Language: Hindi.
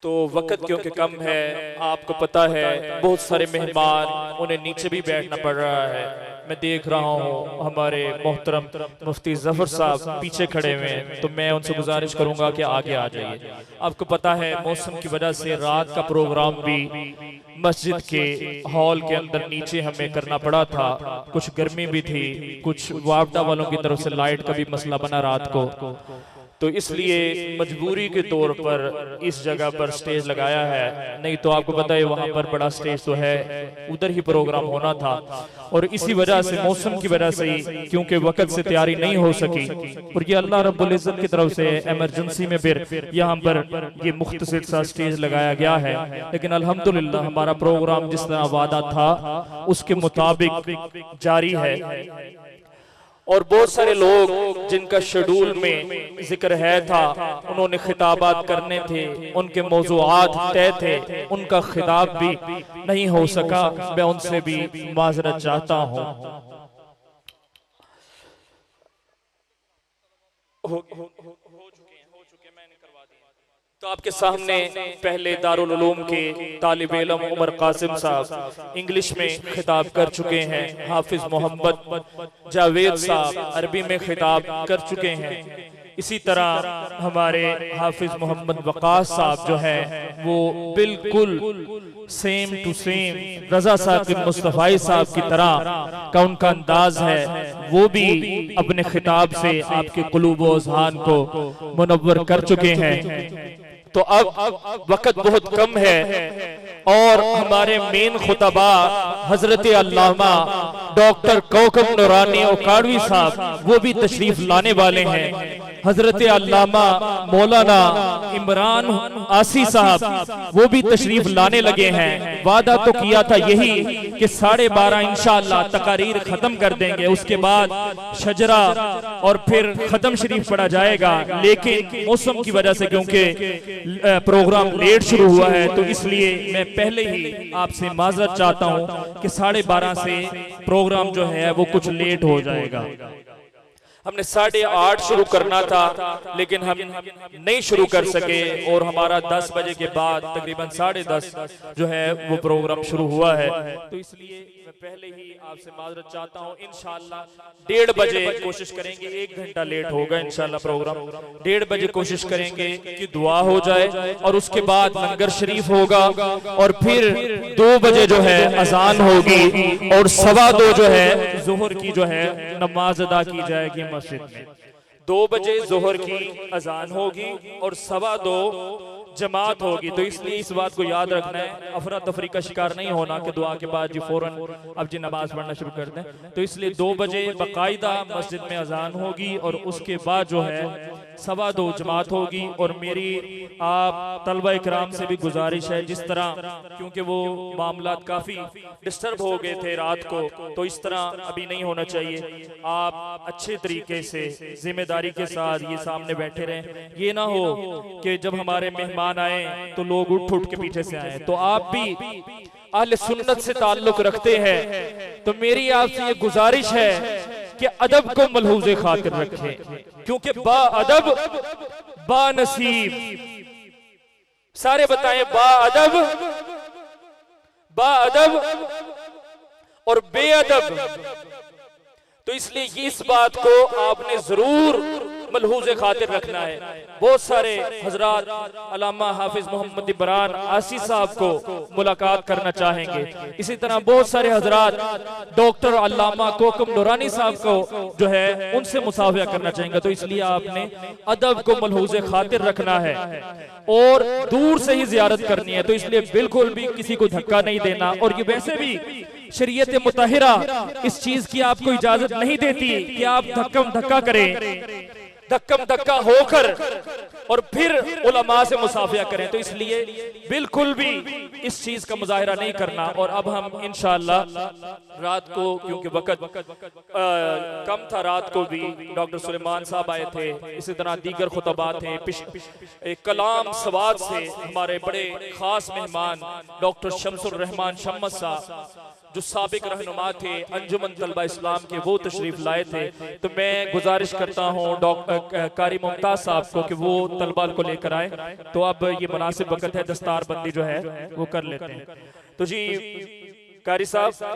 तो वक्त क्योंकि कम है, आपको पता है बहुत सारे मेहमान, उन्हें नीचे भी बैठना पड़ रहा है। मैं देख रहा हूँ हमारे मोहतरम मुफ्ती जफर साहब पीछे खड़े हुए हैं, तो मैं उनसे गुजारिश करूंगा कि आगे आ जाइए। आपको पता है मौसम की वजह से रात का प्रोग्राम भी मस्जिद के हॉल के अंदर नीचे हमें करना पड़ा था। कुछ गर्मी भी थी, कुछ वापडा वालों की तरफ से लाइट का भी मसला बना रात को, तो इसलिए मजबूरी के तौर पर इस जगह पर स्टेज लगाया है। नहीं तो आपको पता है वहां पर बड़ा स्टेज तो है, उधर ही प्रोग्राम होना था। और इसी वजह से मौसम की वजह से ही, क्योंकि वक्त से तैयारी नहीं हो सकी, और ये अल्लाह रब्बुल इज्जत की तरफ से इमरजेंसी में फिर यहाँ पर ये मुख्तसर सा स्टेज लगाया गया है। लेकिन अल्हम्दुलिल्लाह हमारा प्रोग्राम जिस तरह वादा था उसके मुताबिक जारी है। और बहुत सारे लोग जिनका शेड्यूल में जिक्र है था, उन्होंने खिताबात करने थे, उनके मौज़ूआत तय थे, उनका खिताब भी नहीं हो सका। मैं उनसे भी माजरत चाहता हूँ। तो आपके सामने पहले दारुल उलूम के तालिब इल्म उमर कासिम साहब इंग्लिश में खिताब कर चुके हैं। हाफिज मोहम्मद जावेद साहब अरबी में खिताब कर चुके हैं। इसी तरह हमारे हाफिज मोहम्मद वकास साहब जो है वो बिल्कुल सेम टू सेम रजा साकिब मुस्तफाई साहब की तरह का उनका अंदाज है। वो भी अपने खिताब से आपके कुलूब व अज़हान को मुनव्वर कर चुके हैं। तो अब वक्त बहुत कम है और हमारे मेन खुतबा हजरत अल्लामा डॉक्टर कौकब नूरानी ओकाड़वी साहब वो भी तशरीफ लाने वाले हैं। हजरत अल्लामा मौलाना इमरान आसी साहब वो भी तशरीफ लाने लगे हैं। वादा तो किया था यही कि 12:30 इंशाअल्लाह तकारीर खत्म कर देंगे, उसके बाद शजरा और फिर खत्म शरीफ पढ़ा जाएगा। लेकिन मौसम की वजह से क्योंकि प्रोग्राम लेट शुरू हुआ है, तो इसलिए मैं पहले ही आपसे माजरत चाहता हूं कि 12:30 से प्रोग्राम जो है वो कुछ लेट हो जाएगा। हमने 8:30 शुरू करना था, लेकिन हम नहीं शुरू कर सके और हमारा 10 बजे के बाद तकरीबन 10:30 जो है वो प्रोग्राम शुरू हुआ है। तो इसलिए मैं पहले ही आपसे माजरत चाहता हूँ। इंशाअल्लाह 1:30 बजे कोशिश करेंगे, 1 घंटा लेट होगा इंशाअल्लाह प्रोग्राम। 1:30 बजे कोशिश करेंगे कि दुआ हो जाए और उसके बाद लंगर शरीफ होगा और फिर 2 बजे जो है अजान होगी और 2:15 जो है जोहर की जो है नमाज अदा की जाएगी मस्जिद में। 2 बजे जोहर की अजान होगी और 2:15 जमात होगी। तो इसलिए इस बात को याद रखना है, अफरा तफरी का शिकार नहीं होना कि दुआ के बाद जी फौरन अब जी नमाज पढ़ना शुरू कर दें। तो इसलिए 2 बजे बाकायदा मस्जिद में अजान होगी और उसके बाद जो है 2:15 जमात होगी। और मेरी आप तलबा इकराम से भी गुजारिश है, जिस तरह क्योंकि वो मामलात काफ़ी डिस्टर्ब हो गए थे रात को, तो इस तरह अभी नहीं होना चाहिए। आप अच्छे तरीके से जिम्मेदारी के साथ ये सामने बैठे रहें। ये ना हो कि जब हमारे मेहमान आए तो लोग उठ के पीछे से आए। तो आप भी अहले सुन्नत से ताल्लुक रखते हैं, तो मेरी आपसे ये गुजारिश है कि अदब को मलहूज़े खातिर रखें, क्योंकि बा अदब बा नसीब। सारे बताएं बा अदब और बेअदब। तो इसलिए इस बात को आपने जरूर मलहूज़े खातिर रखना है। बहुत सारे हजरात अल्लामा हाफिज मोहम्मद इमरान आसी साहब को मुलाकात करना चाहेंगे। इसी तरह बहुत सारे हजरात डॉक्टर अल्लामा कौकब नूरानी साहब को जो है उनसे मुसाफिया करना चाहेंगे। तो इसलिए आपने अदब को मलहूज़े खातिर रखना है और दूर से ही जियारत करनी है। तो इसलिए बिल्कुल भी किसी को धक्का नहीं देना। और ये वैसे भी शरीयत मुतहरा इस चीज की आपको इजाजत नहीं देती कि आप धक्का करें, धक्का होकर और फिर उलमा से मुसाफिया करें। तो इसलिए बिल्कुल भी इस चीज का मुजाहिरा नहीं करना। और अब हम इंशाअल्लाह रात को, क्योंकि वक्त कम था, रात को भी डॉक्टर सुलेमान साहब आए थे, इसी तरह दीगर खुतबात थे। कलाम सवाद से हमारे बड़े खास मेहमान डॉक्टर शम्सुर रहमान शम्मस साहब जो साबिक रहनुमा थे अंजुमन तलबा इस्लाम के, वो तशरीफ लाए थे। तो मैं गुजारिश करता हूँ डॉक्टर कारी मुमताज साहब को कि वो तलबा को लेकर आए। तो अब ये मुनासिब वक्त है, दस्तार बंदी जो है वो कर लेते हैं। तो जी कारी साहब